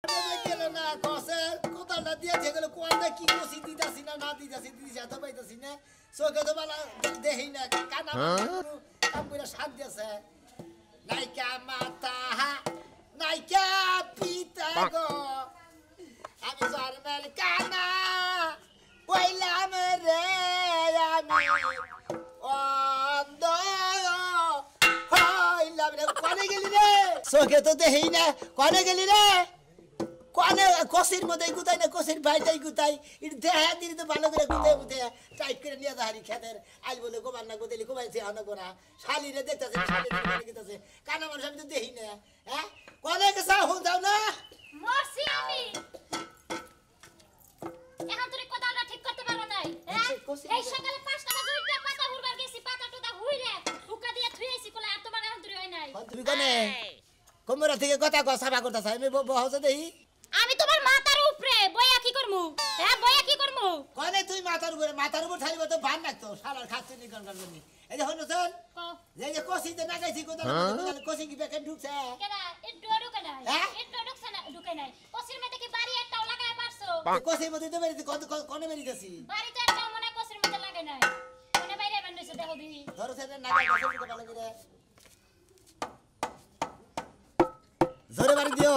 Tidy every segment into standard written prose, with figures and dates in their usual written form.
গেল না কসের কোদালটা দিয়ে যেগুলো কোয়ালটা কি কষি দিতাছি না না দিতাছি দিছি এত পাইতাছি না চোখে তো বালা দেখি না কানা কাম করে শাক দিয়েছে নাইকা মাতা নাইকা পিতা গো আমি জন্মের কানা বইলাম রে আমি অন্ধ হইলাম রে কনে গেলি রে চোখে তো দেখি না কনে গেলি রে কনে কষির মধ্যে গুতাই না কষির ভাইটাই গুতাই এটা দেহা দিন তো ভালো করে গুতাই গুতাই টাইট করে নিয়ে যাহারি খেতের আজ বলে গোবার না গোদেলি গোবাইছে আনা গোনা শালিরে দেখতেছে শালিরে দেখতেছে কানা মানুষ আমি তো দেখি না হ্যাঁ কনে গেছা হল যাও না মরছি আমি এখন তুই কোদালটা ঠিক করতে পারো নাই হ্যাঁ এই সকালে 5টা বাজে উঠে পাতা হুরবার গেছি পাতা টুদা হুইরে হুকা দিয়ে থুইছি কোলা আর তোমার এখন তুই হয় নাই তুমি কনে কোমরা থেকে কথা কসাবা করতাছ আমি বহছে দেই আমি তোমার মাথার উপরে বইয়া কি করমু হ্যাঁ বইয়া কি করমু কনে তুই মাথার উপর ঠাইব তো ভান লাগতো শালার খাচ্ছে নি গান গানি এই দেখো নতুন যে কষিতে না গাইছি কোদাল কষি কি বেকে ঢুকছে কেডা এ ঢুকে নাই এ ঢুকছে না ঢুকে নাই কষির মধ্যে কি বাড়ি একটাও লাগায় পারছো কষির মধ্যে তো বেরিতে কোনে বেরিতেছি বাড়িতে একটাও মনে কষির মধ্যে লাগে নাই কোনে বাইরে বান্ধিছে দেখো দিহি ধরো সেটা না গাইছি তো ভালো করে জোরে বাড়ি দিও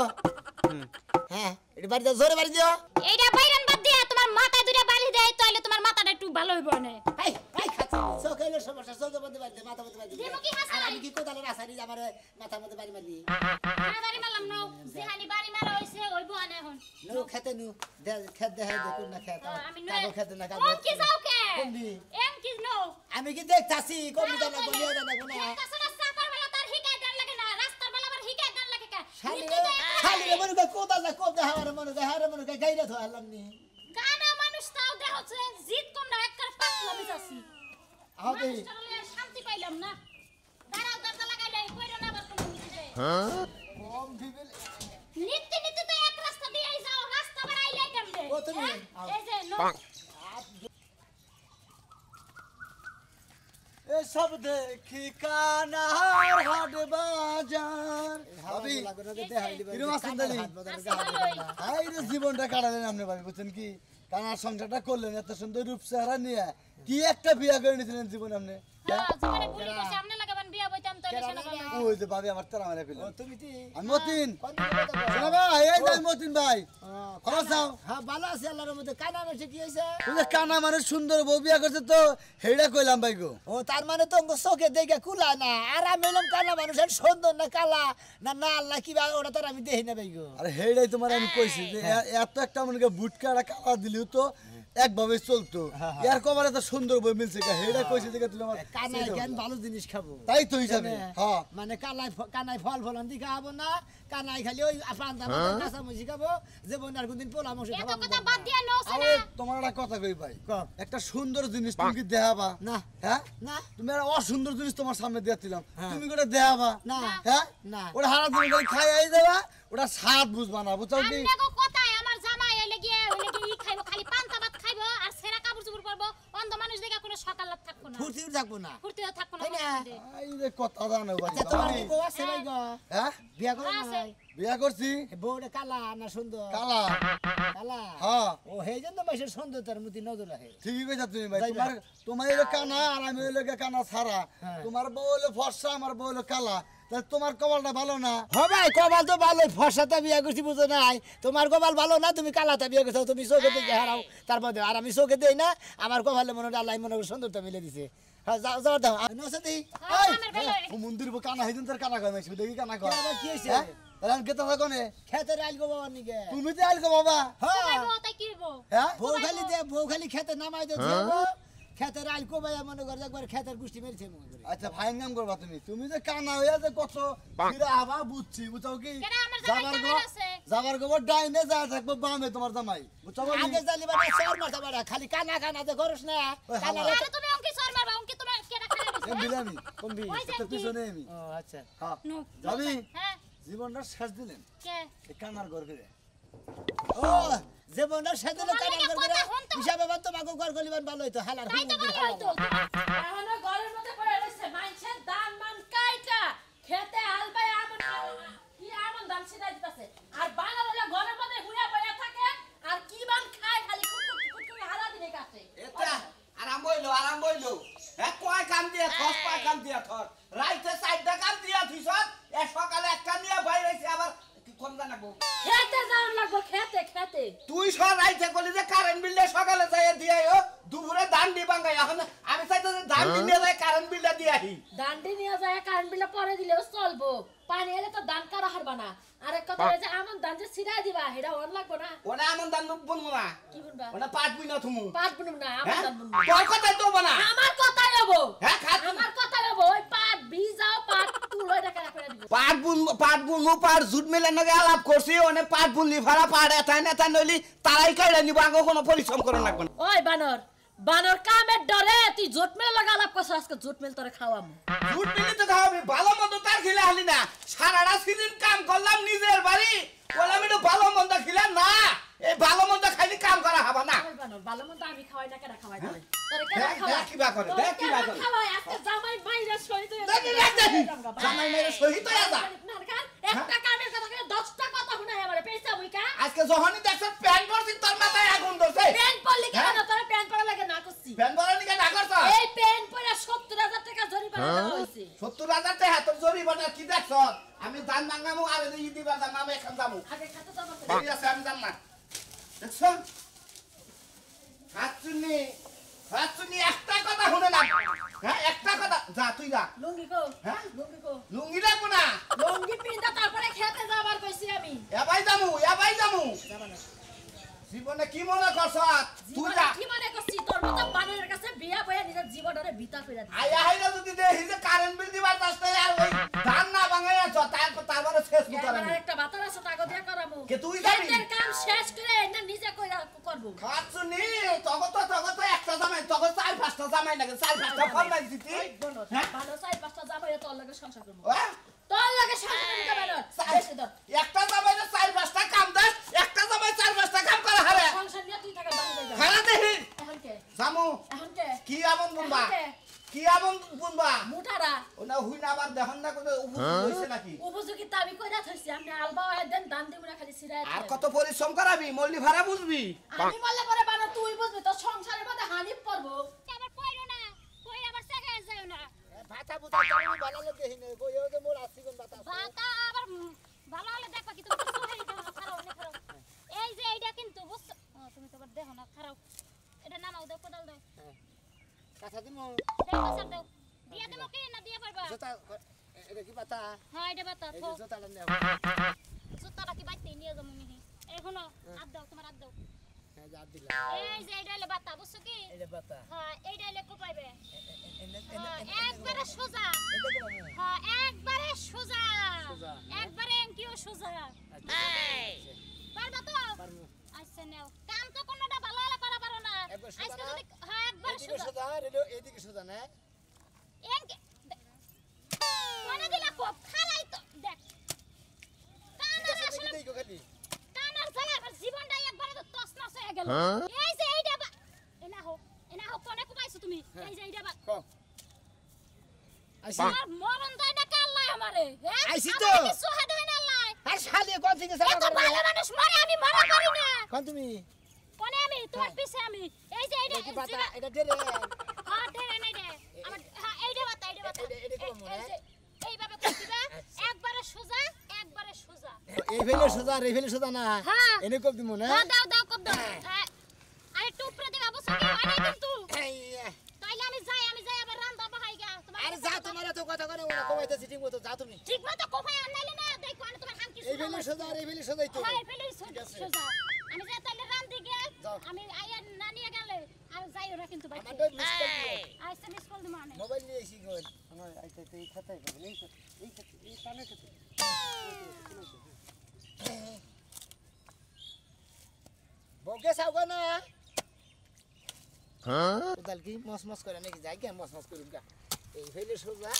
হ্যাঁ এটা বাড়ি দাও জোরে বাড়ি দিও এইটা বাইরান বাদ দিয়া তোমার মাথায় দুইটা বালি দেয় তাইলে তোমার মাথাটা একটু ভালো হইব না এই খাচ্ছি চোখের সমস্যা চোখের মধ্যে বাড়ি দে মাথা মধ্যে বাড়ি দে দেবো কি হাসা আমি কি কোদালের আসারি আমার মাথার মধ্যে বাড়ি মারলি বাড়ি মারলাম না যেহানি বাড়ি মারা হইছে হইব না এখন নো খেতে নু খেত দে দেখুন না খেত আমি কাবো খেতে না কাবো কোন কি যাও কে কোনদি এম কি নো আমি কি দেখতাছি কবি দানা বলিয়া দানা গুনা কাছরা সাপার বেলা তার হিকায় গান লাগে না রাস্তার বেলা আবার হিকায় গান লাগে কা শালি মনে কই কোদাল না কোদ হাওয়ার মনে কই হাওয়ার মনে কই গাইরা ধো আলাম নি গানা মানুষ তাও দেহছে জিত কম না এক কার পাতলা বিজাছি আও দেই শান্তি পাইলাম না দাঁড়াও দরজা লাগাইলে কইরো না আবার কোন কিছু কম দিবেল নিতে নিতে তো এক রাস্তা দিয়ে যাও রাস্তা বাড়াইলে কেমনে ও তুমি এই যে নো এ সব দেখি কানার হাট বাজার ভাবি কিরম আছেন দাদি হাই রে জীবনটা কাটালেন আপনি ভাবি বুঝছেন কি কানার সংসারটা করলেন এত সুন্দর রূপ চেহারা নিয়ে কি একটা বিয়া করে নিয়েছিলেন জীবন আপনি জীবনে বুড়ি বসে আমনে লাগাবেন বিয়া বইতাম তো এসে না ওই যে ভাবি আমার তারা মারা ফেলেন তুমি কি আমি মতিন শোনো ভাই এই যে মতিন ভাই খবর চাও হ্যাঁ ভালো আছে আল্লাহর মধ্যে কানা মেশে কি হইছে ওই যে কানা মানে সুন্দর বউ বিয়া করছে তো হেইডা কইলাম ভাই গো ও তার মানে তো চোখে দেখে কুলা না আর আমি এলাম কালা মানুষের সুন্দর না কালা না নাল না কি ওটা তো আমি দেখি না ভাই গো আরে হেইডাই তোমার আমি কইছি যে এত একটা মনে বুটকা কালা দিলিও তো একভাবে চলতো এর কবার এত সুন্দর বই মিলছে হেইডা কইছে যে তুমি আমার কানাই জ্ঞান ভালো জিনিস খাবো তাই তো হিসাবে হ্যাঁ মানে কানাই ফল ফলন দি খাবো না কানাই খালি ওই পান্তা কাঁচা মুচি খাবো যে বনার কোনদিন পোলা মাংস এত খাবো কথা বাদ দিয়া নছে না আরে তোমার একটা কথা কই ভাই একটা সুন্দর জিনিস তুমি কি দেখাবা না হ্যাঁ না তুমি একটা অসুন্দর জিনিস তোমার সামনে দিয়েছিলাম তুমি কোটা দেখাবা না হ্যাঁ না ওটা হারা দিন খাইয়াই দেবা ওটা স্বাদ বুঝবা না বুঝছো কি আমনে কথায় আমার জামাই হইলে গিয়ে ই খাইবো খালি পান্তা ভাত খাইবো আর সেরা কাপড় চোপড় পরবো অন্ধ মানুষ দেখা কোনো সকাল রাত থাকবো না ফুর্তি থাকবো না ফুর্তিও থাকবো না এই যে কথা জানো ভাই আচ্ছা তোমার কি বউ আছে ভাই গো হ্যাঁ বিয়া করে আছে। নাই বিয়া করছি বউটা কালা না সুন্দর কালা কালা হ্যাঁ ও হেই জন্য মাসের সুন্দরতার মতি নজর রাখে ঠিকই কইছা তুমি ভাই যাইবা। তোমার হলো কানা আর আমি হলো কানা ছাড়া হ্যাঁ। তোমার বউ হলো ফর্সা আমার বউ হলো কালা তাহলে তোমার কপালটা ভালো না ভাই কপাল তো ভালোই ফর্সাটা বিয়া করছি বুঝো নাই তোমার কপাল ভালো না তুমি কালাটা বিয়া করছো তুমি চোখে দেখে হারাও তারপর আর আমি চোখে দেই না আমার কপালে মনে আল্লাহ মনে করে সুন্দরতা মিলে দিছে হ্যাঁ যাও দাও নসতি আমার বেলা ও মন্দির কানা হইদিন তোর কানা কয় মাইছি দেখি কানা কয় কি হইছে তাহলে কেতা থাকনে খেতে রাইল গো বাবা নিকে তুমি তো আলগো বাবা হ্যাঁ খাইবো তাই কি হইবো হ্যাঁ বউ খালি খেতে নামাই দে খেতে রাইল কো ভাই মনে করে একবার খেতের গুষ্টি মেরেছে মনে করে আচ্ছা ফাইন কাম করবা তুমি যে কানা হইয়া যে কত ফিরা আবা বুঝছি বুঝছো কি কেডা আমার জামাই কামার আছে যাবার গো ডাইনে যা থাকবো বামে তোমার জামাই বুঝছো আগে জালি বাবা সর মাথা বাড়া খালি কানা কানা দে করছ না কানা আরে তুমি অঙ্কি সর মারবা অঙ্কি তোমার কেডা খারাপ দিলামি কোন বি ওই যে তোর পিছনে আমি ও আচ্ছা হ্যাঁ নো যাবি হ্যাঁ জীবনটা শেষ দিলেন কে এই কানার ঘর করে ও জীবনের সাথে কানা করে হিসাবে বাদ তোমাকে ঘর গলিবান ভালো হইতো হালার তাই তো ভালো হইতো এখনো ঘরের মধ্যে পড়ে রইছে মাইনছেন দান মান কাইটা খেতে হালবাই আমন কি আমন দান সিনাই দিতেছে আর বাঙাল হলে ঘরের খেতে যাওয়ার লাগবো খেতে তুই সরাইতে গলি যে কারেন্ট বিলটা সকালে যাই দিয়াইও দুপুরে ধান দি বাঙ্গাই এখন আমি চাইতে যে ধান দি নিয়ে যাই কারেন্ট বিলটা দিয়ে আহি দান্ডি নিয়ে যায় কারেন্ট বিলটা পরে দিলেও চলবো পানি এলে তো দান কারা হারবা না আর এক কথা যে আমন দান যে সিরাই দিবা হেডা অন লাগবো না ওনা আমন ধান বুনবো না কি বুনবা ওনা পাট বুনা থুমু পাট বুনব না আমন দান বুনব তোর কথাই তো বানা আমার কথাই হবো হ্যাঁ খাত আমার কথাই হবো ওই পাট ভিজাও পাট তুলো এটা কেন করে দিব পাট বুনবো পাট জুট মেলে নগে আলাপ করছি ওনে পাট বুনলি ফাড়া পাট এতা নইলি তারাই কাইরা নিব আগে কোনো পরিশ্রম করে লাগবে না ওই বানর কামের ডরে তুই জোট মেল লাগা আলাপ করছ আজকে জোট মেল তোরে খাওয়ামু জুট মিলি তো খাওয়াবি ভালো মন্দ তার খিলা হালি না সারাটা সিজন কাম করলাম নিজের বাড়ি বললাম একটু ভালো মন্দ খিলা না এই ভালো মন্দ খাইলি কাম করা হবে না ওই বানর ভালো মন্দ আমি খাওয়াই না কেন খাওয়াই তোরে তোরে কেন খাওয়াই দেখ কিবা করে দেখ কিবা করে খাওয়াই আজকে জামাই মাইরা শহীদ হয়ে জামাই মেরে শহীদ হয়ে যা একটা কামের কথা করে 10টা কথা শুনাই আমারে পয়সা বুইকা আজকে যখনই দেখছ প্যান পরছিস তোর মাথায় আগুন ধরছে প্যান পরলি কেন তোরে প্যান পরা লাগে না করছি প্যান পরা নিকে না করছ এই প্যান পরা 70000 টাকা জরিমানা দেওয়া হইছে 70000 টাকা তোর জরিমানা কি দেখছ আমি ধান মাঙ্গামু আর এই দিবা দাম আমি এখন যামু আগে খাতে যাবো ঠিক আছে আমি যাম না দেখছ হাতচুনি একটা কথা শুনে না হ্যাঁ একটা কথা যা তুই যা লুঙ্গি কো হ্যাঁ লুঙ্গি কো লুঙ্গি রাখবো না লুঙ্গি পিন্দা তারপরে খেতে যাবার কইছি আমি এবাই যামু যাবা না জীবনে কি মনে করছ তুই যা কি মানে করছি তোর মত বানরের কাছে বিয়া বয়া নিজের জীবনটারে বিতা কইরা দিছি আয়া হাইরা যদি দেখি যে কারেন্ট বিল দিবার তাস্তে আর ওই ধান না ভাঙাই আছ তারপরে শেষ এবার মুতার একটা বাতার আছে তাগো দিয়া করামু কে তুই যাবি? এদের কাম শেষ করে না নিজে কইরা করব খাচ্ছুনি তগো একটা জামাই তগো 4-5টা জামাই লাগে 4-5টা ফল নাই দিতি হ্যাঁ? ভালো চাই পাঁচটা যাবাই তোর লগে সংসার করব ওয়া, তোর লগে সংসার করতে পারো বেশি দর একটা জামাই 4-5টা কাম দেয় একটা জামাই 4-5টা কাম করে হারে সংসার নিয়ে তুই টাকা বাড়ি যাই খালা দেখি এখন কে জামু এখন কে কি আমন বুনবা এখন কে? কি আমন বুনবা মুঠারা ওনা হুই না আবার দেখন না কোন উপযোগী হইছে নাকি উপযোগিতা আমি কইরা থইছি আপনি আলবা দেন দান দিমুনা খালি সিরায় আর কত পরিশ্রম করাবি মল্লি ভাড়া বুঝবি আমি বললে পরে বানো তুই বুঝবি তো সংসারের মধ্যে হানি পড়বো আবার কইরো না কই আবার সেগায় যাও না ভাতা বুতা তুমি বানালে দেখি না কইও যে মোর আসি কোন বাতা বাতা আবার ভালো হলে দেখবা কি তুমি তো সোহেরি দেখো না খারাপ অনেক খারাপ এই যে এইটা কিন্তু বুঝছো তুমি তো আবার দেখো না খারাপ এটা নামাও দাও কোদাল দাও কথা দিমু দাও স্যার দাও দিয়া দেবো কি না দিয়া পারবা জোতা এটা কি বাতা হ্যাঁ এটা বাতা এই থো যে জোতাটা নেও জুতাটা কি বাইতে নিয়ে যাবো মিহি এখনো হাত দাও তোমার হাত দাও হ্যাঁ যা দিলা এই যে এইটা হলে বাতা বুঝছো কি এটা বাতা হ্যাঁ এইটা হলে কোপাইবে এনে একবারে সোজা এটা কোন হ্যাঁ একবারে সোজা সোজা। একবারে এমকিও সোজা পারবা তো পারমু আচ্ছা নাও কাম তো কোনটা ভালো হলে করা পারো না একবার সোজা আজকে না? যদি হ্যাঁ একবার এদিকে সোজা সোজা রেলো এদিকে সোজা না এমকে কোনে দিলা কোপ খালাই তো দেখ কানার ঠিক আছে আসলে দেখি খালি কানার জ্বালা আমার জীবনটা একবারে তো তছনছ হয়ে গেল এই যে এইটা এনা হো কোনে কোপাইছো তুমি এই যে এইটা কো আইছি আর মরণ দেয় না আল্লাহ আমারে হ্যাঁ আইছি তো। আমাকে কিছু হয় না আল্লাহ আর শালি কোন থেকে সারা এত ভালো মানুষ মরে আমি মরা করি না কোন তুমি কোনে আমি তোমার পিছে আমি এই যে এইটা এটা কি বাতা এটা দেরে হ্যাঁ ঢেরে নাই রে আমার হ্যাঁ এইটা বাতা এটা কোন মনে? এই যে এইভাবে করছিবা একবারে সোজা একবারে সোজা এই ফেলে সোজা রে ফেলে সোজা না হ্যাঁ। এনে কব দিমু না হ্যাঁ দাও দাও কব দাও আরে টুপরে দিবা বসে কি হয় না কিন্তু তাইলে আমি যাই আবার রান্দা বহাই গা তোমার আরে যা তোমার তো কথা করে ওরা কমাইতেছি ঠিক মতো যা তুমি ঠিক মতো কোফায় আনাইলে না দেখো আমি তোমার হাম কিছু এই ফেলে সোজা আর এই ফেলে সোজাই তো হ্যাঁ ফেলে সোজা আমি যাই তাইলে রান্দি গে যাও। আমি আইয়া না নিয়ে গেলে আর যাইও না কিন্তু বাইতে আমাদের মিস কল দিও আইসা মিস কল দিমা না মোবাইল নিয়ে এসি গেল আমার আইতে এই খাতায় গেল এই খাতে এই কানে খাতে বগে সাগো না হ্যাঁ কোদাল কি মস মস করে নাকি যাই কে মস মস করুম গা এই ফেলে সোজা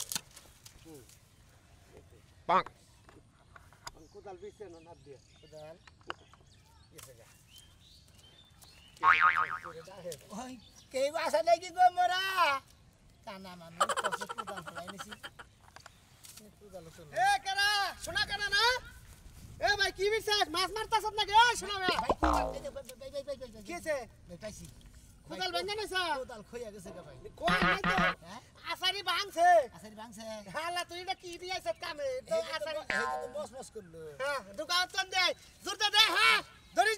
পাক কোদাল বিছে না নাদ দিয়ে কোদাল গেছে গা ওই কে আসা নাকি গো মোরা কানা মানুষ কষ্ট কোদাল ফলাই নিছি কোদাল তো এ কারা শোনা কানা না এ ভাই কি বিশ্বাস মাছ মারতাছ নাকি এ শোনা ভাই ভাই কিছে ভাই পাইছি কোদাল ভেঙে নিছ কোদাল খইয়া গেছে গা ভাই কোন নাই তো হ্যাঁ আসারি ভাঙছে আসারি ভাঙছে হালা তুই এটা কি দিয়েছ কামে তো আসারি মস মস করলো হ্যাঁ দোকান চল দে জুরতে দে হ্যাঁ ধরিস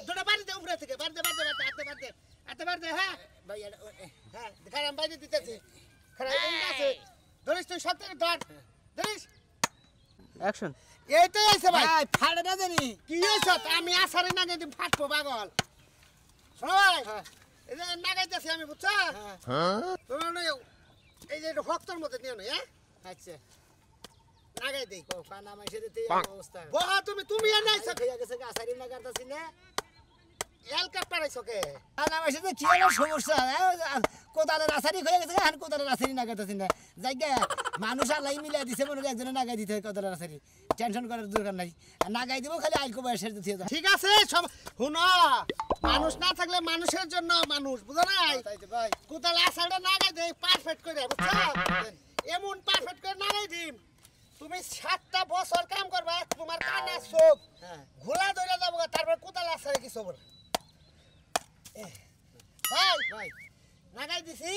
দুটো বাড়ি দে উপরে থেকে বাড়ি দে আতে বাড়ি দে হ্যাঁ ভাই হ্যাঁ খারাপ বাইরে দিতেছি খারাপ কোনটা আছে ধরিস তুই সব থেকে ধর ধরিস অ্যাকশন এইটাই আছে ভাই ভাই ফাড়ে না জানি কি হয়েছে আমি আসারি না কিন্তু ফাটবো পাগল শোনো ভাই এই যে নাগাইতেছি আমি বুঝছো তোমার এই যে ভক্তর মধ্যে নিয়ে নো হ্যাঁ আচ্ছা নাগাই দেই কানা মাইছে দিতে অবস্থা বহা তুমি আর নাই সকে হয়ে গেছে আসারি না কাটতাছি না হেলিকপ্টার আইছকে কানা মাইছে তো কি হলো সমস্যা কোদালের আসারি হয়ে গেছে আর কোদালের আসারি না কাটতাছি না জায়গা মানুষ আল্লাহ মিলাই দিছে মনে একজনে নাগাই দিতে হয় কোদালের আসারি টেনশন করার দরকার নাই নাগাই দিব খালি আইলকো বয়সের দিতে ঠিক আছে সব শুনো মানুষ না থাকলে মানুষের জন্য মানুষ বুঝো নাই তাই তো ভাই কোদাল আসারটা নাগাই দেই পারফেক্ট করে বুঝছো এমন পারফেক্ট করে নাগাই দিম তুমি 7টা বছর কাম করবা তোমার কানা চোখ হ্যাঁ ঘোলা ধরে যাবো তারপর কোদাল আসারে কি সবর ভাই ভাই নাগাই দিছি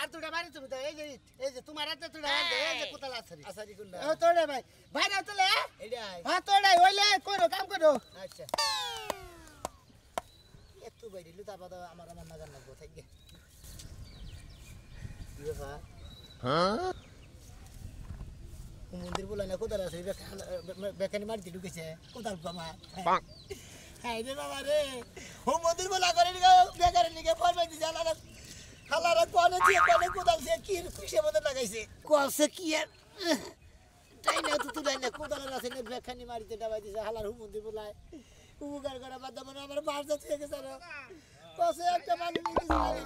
আর দুটা বাড়ি তুমি দাও এই যে তোমার হাতে দুটা হাতে এই যে কোদাল আসারি আসারি কোনটা ও তোড়ে ভাই ভাই না তোলে এটাই হ্যাঁ তোড়ে হইলে কইরো কাম করো আচ্ছা একটু বাইরে লুতা পাতা আমার নাগান লাগবো থাকি কি ব্যাপার মন্দির বলে না কোদাল আছে বেকানি মারিতে ঢুকেছে কোদাল পামা হ্যাঁ রে বাবা রে ও মন্দির বলা করে বেকারের নিকে ফরমাই দিছে হালারা কোনে দিয়ে কোনে কোদাল দিয়ে কি কিসে মতো লাগাইছে কোসে কি আর তাই না তো তুই না কোদালের আছে না বেকানি মারিতে ডাবাই দিছে হালার হু মন্দির বলায় উপকার করা বাদ মানে আমার মার যাচ্ছে গেছে আর কোসে একটা মানুষ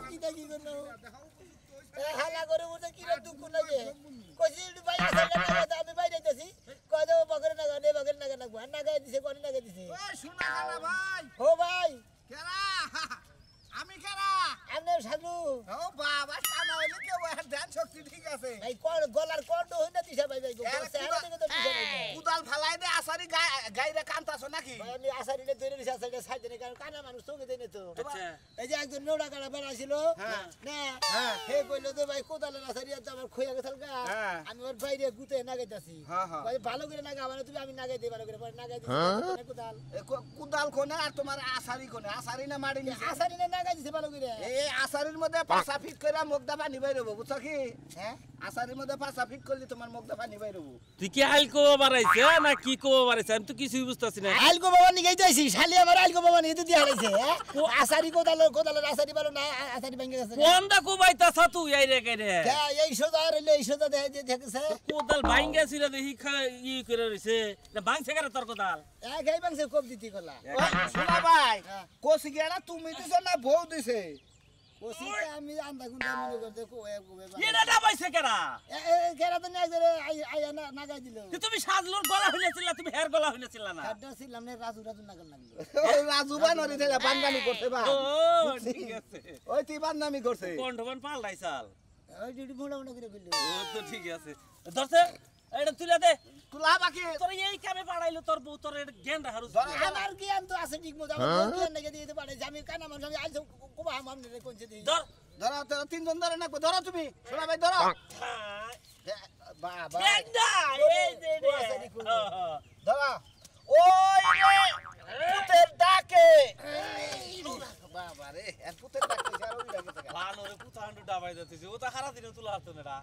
নিতে কি করলো হালা করে উঠে কি দুঃখ লাগে কইছি ভাই আসলে না আমি বাইরে যাইতেছি কই দাও বগরে না গানে বগরে না গানা না গায় দিছে কোন না গায় দিছে ওই শোনা খালা ভাই ও ভাই কেরা আমি কেরা আপনি সাধু ও বাবা কানা হইলে কেউ আর ধ্যান শক্তি ঠিক আছে ভাই কোন গলার কোন হই না দিশা ভাই ভাই চেহারা দেখে তো দিশা ভাই কুদাল ফালাই দে আসারি গাইরে কান্তাছ নাকি ভাই আমি আসারিনে ধরে দিশা সাইডে সাইডে নেই কারণ কানা মানুষ চোখে দেয় না তো আচ্ছা এই যে একজন নোড়া কাটা বানাইছিল হ্যাঁ। না হ্যাঁ। হে কইলো তো ভাই কোদালের আসারি আর আমার খইয়া গেছাল গা হ্যাঁ। আমি ওর বাইরে গুতে নাগাইতাছি হ্যাঁ, হ্যাঁ। ভাই ভালো করে নাগা মানে তুমি আমি নাগাই দেই ভালো করে পরে নাগাই দিছি কোদাল কুদাল কোনে আর তোমার আসারি কোনে আসারি না মারি নিছে আসারিনে নাগাই দিছে ভালো করে এই আসারির মধ্যে পাঁচা ফিট করে মুগদা পানি বাইর হবো বুঝছো কি হ্যাঁ আসারির মধ্যে পাঁচা ফিট করলে তোমার মুগদা পানি বাইর হবো তুই কি আইল কো বাড়াইছে না কি কো বাড়াইছে আমি তো কিছুই বুঝতাছি না আইলগো বাবা নিগাই যাইছি শালি আমার আইলগো বাবা নিয়ে তো দিয়া হারাইছে আসারি কোদালের আসারি ভালো না আসারি ভেঙে গেছে কোনটা কো বাইতাছ তুই আই রে কে রে এই সোজা রইলে এই সোজা দেখেছে কোদাল ভাঙ্গা ছিল দেখি ই করে রইছে না ভাঙছে কেন তোর কোদাল এক এই বাংছে কোপ দিতি গলা শোনা ভাই হ্যাঁ। কোসি গেলা তুমি দিছো না বউ দিছে ওসিতে আমি আন্দা গুন্দা মনে করতে কোয়ে এটা ডাবাইছে কেরা কেরা তো না করে আইয়া না নাগাই দিল তুমি সাজলোর গলা হইলেছিল তুমি হের গলা হইলেছিল না হাড্ডা ছিলাম না রাজু নাগাল লাগলো ওই রাজু ভাই নরি থেকে বান্দামি করতে বা ও ঠিক আছে ওই তুই বান্দামি করছে কন্ঠবন পাল্টাইছাল ওই ডিউটি মোড়া মোড়া করে কইলো ও তো ঠিক আছে ধরছে এটা তুলে দে তুলা বাকি তোর এই কামে পাড়াইলো তোর বউ তোর জ্ঞান রাখার আমার জ্ঞান তো আছে ঠিক মতো আমার জ্ঞান নাকি দিয়ে পারে আমি কানা মানুষ আমি আইছো কোবা হাম রে কোনছে দিই ধর ধরো তোরা তিনজন ধরে না ধরো তুমি শোনা ভাই ধরো বাবা দেখ না এই যে ধরো ওই রে পুতের ডাকে বাবা রে আর পুতের ডাকে যার ওই ডাকে থাকা ভালো রে পুতান্ডু ডাবাই দিতেছে ও তো সারা দিন তুলা হতো না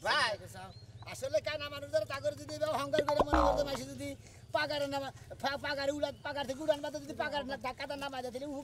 ভাই আসলে কানা মানুষ ধরে তাগর যদি অহংকার করে মনে করতে মাসি যদি পাগারে নামা পাগারে উড়ান পাগার থেকে উড়ান মাথা যদি পাগার না ধাক্কাটা নামা যায় তাহলে উহু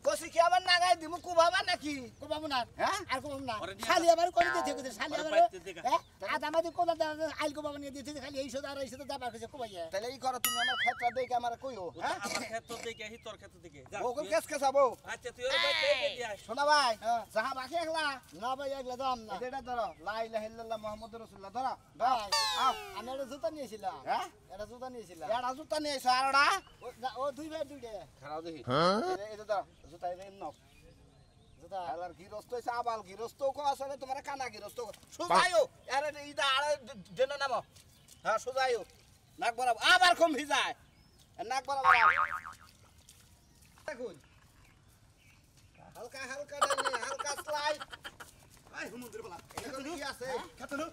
কসি কি আবার নাগাই দিমু কুবাবা নাকি কোবাবো না হ্যাঁ? আর কোবাবো না ওরে নিয়ে খালি আবার করে দিতে গেছে খালি ওরে আবার বাইতে দেখা। হ্যাঁ আদা মাদি কোবা আইল কোবাবো নিয়ে দিতে খালি এই সোদা আর এই সোদা দাবা কইছে কোবাইয়া তাহলে এই করো তুমি আমার ক্ষেত্র দেখে আমার কইও হ্যাঁ আমার ক্ষেত্র থেকে আহি তোর ক্ষেত্র থেকে যা ওকে কেস কেসাবো আচ্ছা তুই ওই বাইতে দিয়ে আয় শোনা ভাই হ্যাঁ। যাহা বাকি একলা না ভাই একলা দাম না এটা ধরো লা ইলাহা ইল্লাল্লাহ মুহাম্মাদুর রাসূলুল্লাহ ধরো ভাই আও আমি একটা জুতা নিয়েছিলাম হ্যাঁ একটা জুতা নিয়েছিলাম এড়া জুতা নিয়ে এসো আরড়া ও দুই ভাই দুইটা খারাপ দেখি এটা ধরো জুতা এটা নাও জুতা আলার গিরস্ত হইছে আবাল গিরস্ত কো আসলে তোমার কানা গিরস্ত সুজাইও আরে ইদা আরে দেন নামো হ্যাঁ সুজাইও নাক বরাবর আবার কম ভিজায় নাক বরাবর দেখুন হালকা হালকা ডাইনে হালকা স্লাইড এই হুমন্দির বলা কি আছে খেতনু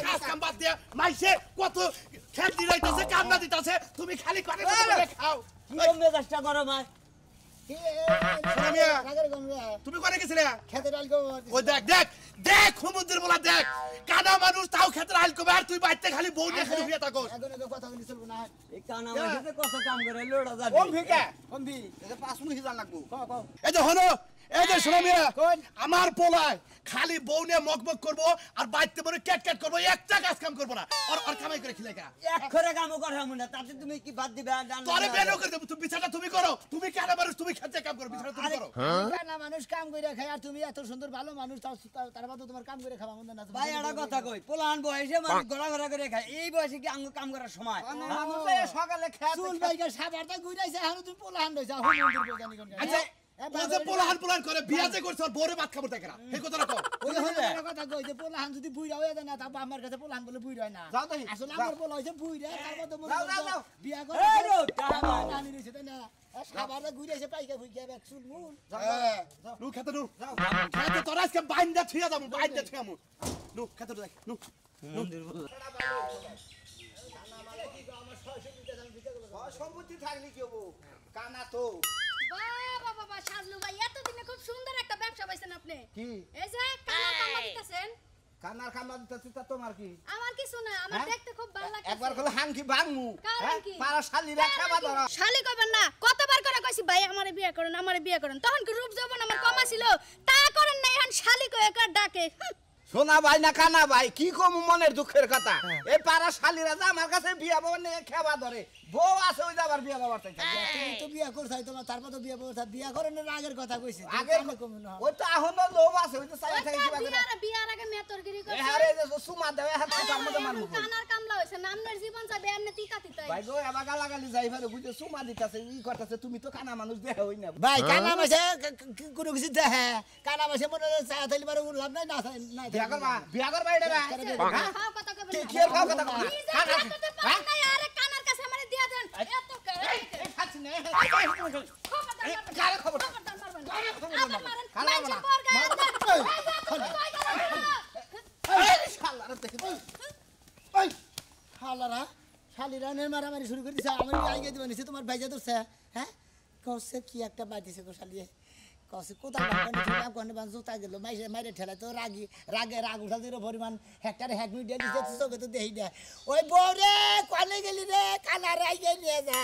কাজ কাম বাদ দিয়ে মাইসে কত খেত দিরাইতাছে কাম না দিতাছে তুমি খালি করে খাও কি মেজাজটা গরম হয় তুমি করে গেছিলে খেতে ডাল গো ওই দেখ দেখ দেখ হুমন্দির বলা দেখ কানা মানুষ তাও খেতে আইল কবে আর তুই বাইতে খালি বউ নিয়ে খালি হইয়া থাকস এখন কথা বলি চলবো না এই কানা মাঝে কত কাম করে লোড়া যাবে ওম ভিকা কোন দি এটা 5 মুহি জান লাগবো এই যে হনো এই যে শোনো মিয়া আমার পোলায় খালি বউ নিয়ে মকমক করবো আর বাইতে পরে ক্যাট ক্যাট করবো একটা কাজ কাম করবো না আর কামাই করে খিলে কা এক করে কাম করে না তাতে তুমি কি বাদ দিবে তোরে বেনো করে দেব তুমি বিছানা তুমি করো তুমি কেন মানুষ তুমি খেতে কাম করো বিছানা তুমি করো না মানুষ কাম কইরা খায় আর তুমি এত সুন্দর ভালো মানুষ তার বাদে তোমার কাম করে খাওয়া মন্দ না ভাই একটা কথা কই পোলান বয়সে মানুষ গড়া গড়া করে খায় এই বয়সে কি আঙ্গ কাম করার সময় মানুষ সকালে খেতে চুল বাইকা সাবারটা ঘুরাইছে এখন তুমি পোলাহান রইছা হুমন্দির বোঝানি কোন আচ্ছা ও যে পোলাহান করে বিয়া যে করছ আর বউরে ভাত খাবো দেখরা এই কথাটা কও ওই হলো কথা কই যে পোলাহান যদি বুইরা হয়ে যায় না তা আমার কাছে পোলাহান বলে বুইরা হয় না যাও তো আসলে আমার পোলা হইছে বুইরা তার মধ্যে মনে যাও। বিয়া করে নানি রইছে তাই না সাবারটা ঘুরাইছে পাইকা ফুইকা এক চুল মুল নু খেতে নু খেতে তোরা আজকে বাইন্দা থিয়া যাবো বাইন্দা থিয়া মু নু খেতে দেখ নু সম্পত্তি থাকলে কি হবো কানা তো বাবা বাবা সাজলু ভাই এতদিনে খুব সুন্দর একটা ব্যবসা পাইছেন আপনি কি এই যে কামার কামা দিতেছেন কানার কামা দিতেছি তা তোমার কি আমার কিছু না আমার হ্যাঁ? দেখতে খুব ভালো লাগে একবার কলে হাঙ্কি ভাঙমু কার হাঙ্কি? পারা শালি রাখা বা ধরা শালি কবেন না কতবার করে কইছি ভাই আমারে বিয়ে করেন তখন কি রূপ যৌবন আমার কমা ছিল তা করেন না এখন শালি কয়ে কার ডাকে সোনা ভাই না কানা ভাই কি কম মনের দুঃখের কথা এই পারা শালিরা যা আমার কাছে বিয়া বাবা নিয়ে খেবা ধরে বউ আছে ওই যাবার বিয়া বাবার চাইছে তুমি তো বিয়া করছাই তোমার তারপর তো বিয়া করছা বিয়া করানোর আগের কথা কইছি আগে ওই তো এখনো লোভ আছে ওই তো চাই থাকে কিবা করে বিয়ার আগে মেতরগিরি এই করছে হারে যে সুমা দেবে হাত তার মধ্যে মারমু কানার কামলা হইছে নামনের জীবন যাবে এমনি তিতা তিতাই ভাই গো এবার গালাগালি যাই ফেলে বুঝে সুমা দিতাছে ই করতেছে তুমি তো কানা মানুষ দেহ হই না ভাই কানা মাসে কোনো কিছু দেখে কানা মাসে মনে হয় চা থাইলে পারে লাভ নাই না না বিয়া করবা এটা না খাও কথা কবেন কি আর খাও কথা কও না আরে কানার কাছে আমারে দিয়া দেন এত এই খাচ্ছি না কারে খবর কারে ওই শালারা শালিরা নে মারামারি শুরু করে দিছে আমি আইগে দিব নিছে তোমার ভাইজা ধরছে হ্যাঁ কসে কি একটা বাইতেছে গো শালিয়ে কসে কোথায় বাগানে ছিল কোনে বান জুতা গেল মাইরে মাইরে ঠেলা তো রাগ উঠাল দির পরিমাণ হেক্টরে হেক মিডিয়া দিছে তো চোখে তো দেই না ওই বউরে কোনে গেলি রে কানা রাই গেলি যা